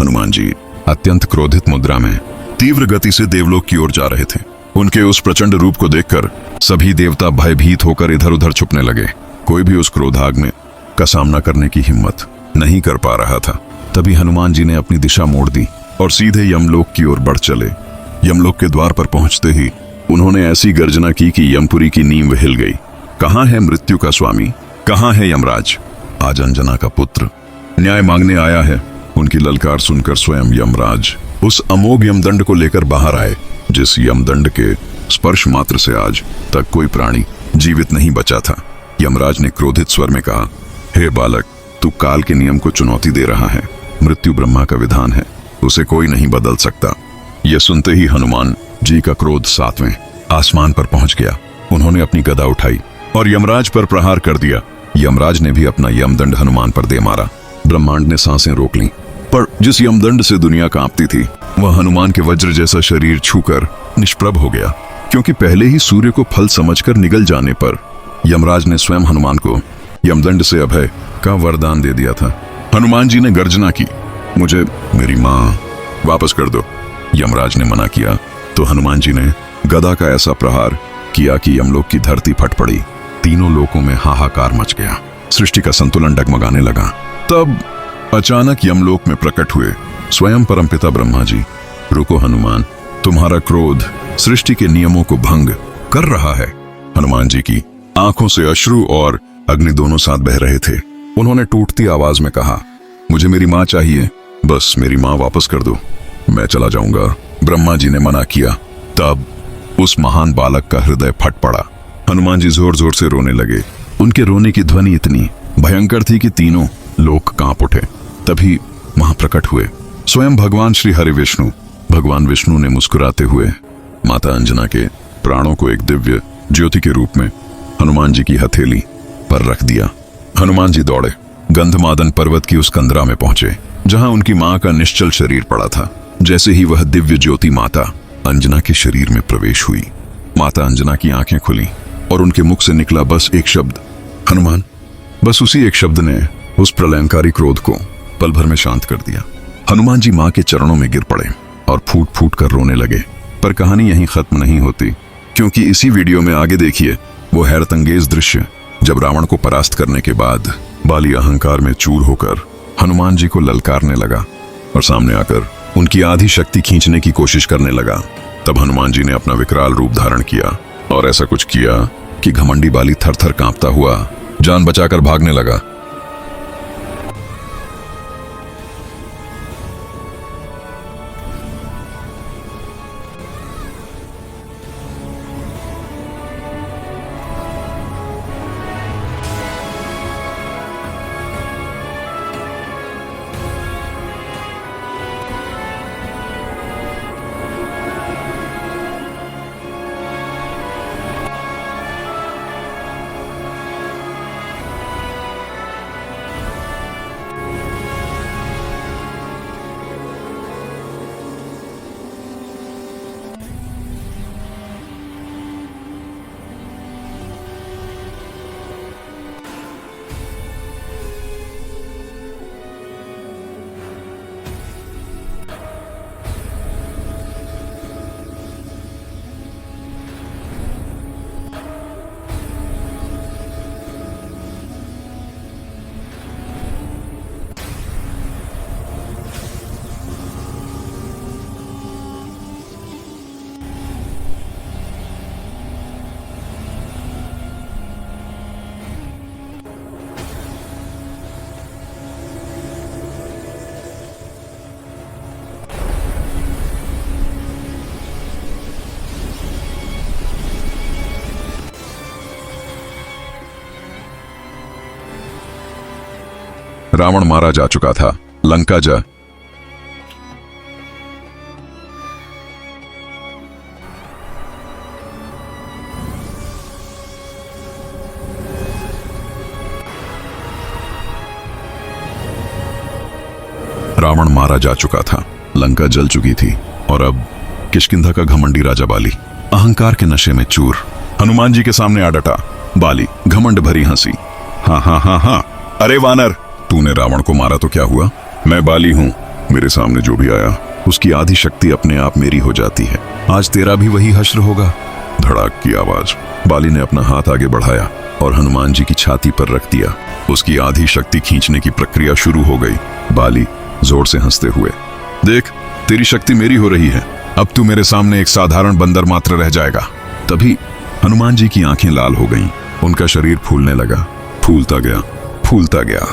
हनुमान जी अत्यंत क्रोधित मुद्रा में तीव्र गति से देवलोक की ओर जा रहे थे। उनके उस प्रचंड रूप को देखकर सभी देवता भयभीत होकर इधर उधर छुपने लगे। कोई भी उस क्रोधाग्नि का सामना करने की हिम्मत नहीं कर पा रहा था। तभी हनुमान जी ने अपनी दिशा मोड़ दी और सीधे यमलोक की ओर बढ़ चले। यमलोक के द्वार पर पहुंचते ही उन्होंने ऐसी गर्जना की कि यमपुरी की नींव हिल गई। कहां है मृत्यु का स्वामी, कहां है यमराज? आज अंजना का पुत्र न्याय मांगने आया है। उनकी ललकार सुनकर स्वयं यमराज उस अमोघ यमदंड को लेकर बाहर आए, जिस यमदंड के स्पर्श मात्र से आज तक कोई प्राणी जीवित नहीं बचा था। यमराज ने क्रोधित स्वर में कहा, हे बालक, तू काल के नियम को चुनौती दे रहा है। मृत्यु ब्रह्मा का विधान है, उसे कोई नहीं बदल सकता। यह सुनते ही हनुमान जी का क्रोध 7वें आसमान पर पहुंच गया। उन्होंने अपनी गदा उठाई और यमराज पर प्रहार कर दिया। यमराज ने भी अपना यमदंड हनुमान पर दे मारा। ब्रह्मांड ने सांसें रोक लीं, पर जिस यमदंड से दुनिया कांपती थी वह हनुमान के वज्र जैसा शरीर छूकर निष्प्रभ हो गया, क्योंकि पहले ही सूर्य को फल समझकर निगल जाने पर यमराज ने स्वयं हनुमान को यमदंड से अभय का वरदान दे दिया था। हनुमान जी ने गर्जना की, मुझे मेरी मां वापस कर दो। यमराज ने मना किया तो हनुमान जी ने गदा का ऐसा प्रहार किया कि यमलोक की धरती फट पड़ी। तीनों लोकों में हाहाकार मच गया, सृष्टि का संतुलन डगमगाने लगा। तब अचानक यमलोक में प्रकट हुए स्वयं परमपिता ब्रह्मा जी। रुको हनुमान, तुम्हारा क्रोध सृष्टि के नियमों को भंग कर रहा है। हनुमान जी की आंखों से अश्रु और अग्नि दोनों साथ बह रहे थे। उन्होंने टूटती आवाज में कहा, मुझे मेरी मां चाहिए, बस मेरी मां वापस कर दो, मैं चला जाऊंगा। ब्रह्मा जी ने मना किया। तब उस महान बालक का हृदय फट पड़ा। हनुमान जी जोर जोर से रोने लगे। उनके रोने की ध्वनि इतनी भयंकर थी कि तीनों लोक कांप उठे। तभी वहां प्रकट हुए स्वयं भगवान श्री हरि विष्णु। भगवान विष्णु ने मुस्कुराते हुए माता अंजना के प्राणों को एक दिव्य ज्योति के रूप में हनुमान जी की हथेली पर रख दिया। हनुमान जी दौड़े गंधमादन पर्वत की उस कंदरा में पहुंचे, जहां उनकी मां का निश्चल शरीर पड़ा था। जैसे ही वह दिव्य ज्योति माता अंजना के शरीर में प्रवेश हुई, माता अंजना की आंखें खुली और उनके मुख से निकला बस एक शब्द, हनुमान। बस उसी एक शब्द ने उस प्रलयंकारी क्रोध को पल भर में शांत कर दिया। हनुमान जी मां के चरणों में गिर पड़े और फूट फूट कर रोने लगे। पर कहानी यहीं खत्म नहीं होती, क्योंकि इसी वीडियो में आगे देखिए वो हैरतअंगेज दृश्य, जब रावण को परास्त करने के बाद बाली अहंकार में चूर होकर हनुमान जी को ललकारने लगा और सामने आकर उनकी आधी शक्ति खींचने की कोशिश करने लगा। तब हनुमान जी ने अपना विकराल रूप धारण किया और ऐसा कुछ किया कि घमंडी बाली थर थर कांपता हुआ जान बचाकर भागने लगा। रावण मारा जा चुका था। लंका जा रावण मारा जा चुका था, लंका जल चुकी थी और अब किष्किंधा का घमंडी राजा बाली अहंकार के नशे में चूर हनुमान जी के सामने आ डटा। बाली घमंड भरी हंसी, हाँ हाँ हाँ हाँ, अरे वानर, तूने रावण को मारा तो क्या हुआ? मैं बाली हूं, मेरे सामने जो भी आया उसकी आधी शक्ति अपने आप मेरी हो जाती है। आज तेरा भी वही हश्र होगा। धड़ाक की आवाज। बाली ने अपना हाथ आगे बढ़ाया और हनुमान जी की छाती पर रख दिया। उसकी आधी शक्ति खींचने की प्रक्रिया शुरू हो गई। बाली जोर से हंसते हुए, देख तेरी शक्ति मेरी हो रही है, अब तू मेरे सामने एक साधारण बंदर मात्र रह जाएगा। तभी हनुमान जी की आंखें लाल हो गईं। उनका शरीर फूलने लगा, फूलता गया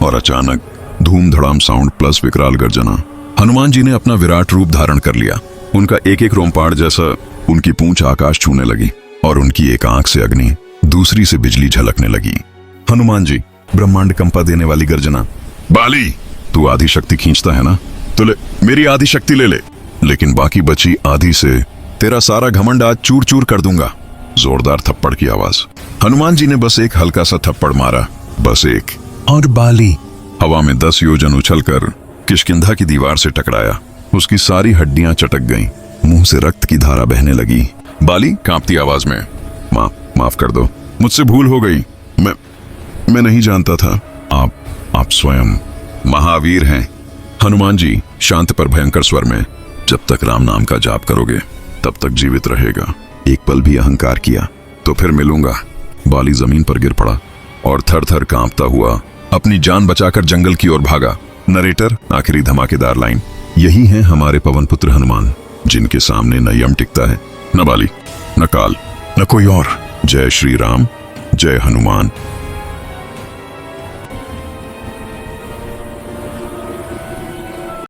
और अचानक धूम धड़ाम साउंड प्लस विकराल गर्जना। हनुमान जी ने अपना विराट रूप धारण कर लिया। उनका एक एक रोमपाड़ जैसा उनकी पूंछ आकाश छूने लगी और उनकी एक आंख से अग्नि, दूसरी से बिजली झलकने लगी। हनुमान जी, ब्रह्मांड कंपा देने वाली गर्जना। बाली, तू आधी शक्ति खींचता है ना, तो ले मेरी आधी शक्ति ले ले, लेकिन बाकी बची आधी से तेरा सारा घमंड आज चूर चूर कर दूंगा। जोरदार थप्पड़ की आवाज। हनुमान जी ने बस एक हल्का सा थप्पड़ मारा, बस एक, और बाली हवा में 10 योजन उछलकर किष्किंधा की दीवार से टकराया। उसकी सारी हड्डियां चटक गईं, मुंह से रक्त की धारा बहने लगी। बाली कांपती आवाज में, माफ कर दो, मुझसे भूल हो गई। मैं नहीं जानता था आप स्वयं महावीर हैं। हनुमान जी शांत पर भयंकर स्वर में, जब तक राम नाम का जाप करोगे तब तक जीवित रहेगा। एक पल भी अहंकार किया तो फिर मिलूंगा। बाली जमीन पर गिर पड़ा और थर थर कांपता हुआ अपनी जान बचाकर जंगल की ओर भागा। नरेटर आखिरी धमाकेदार लाइन, यही है हमारे पवन पुत्र हनुमान, जिनके सामने न यम टिकता है, न बाली, न काल, न कोई और। जय श्री राम, जय हनुमान।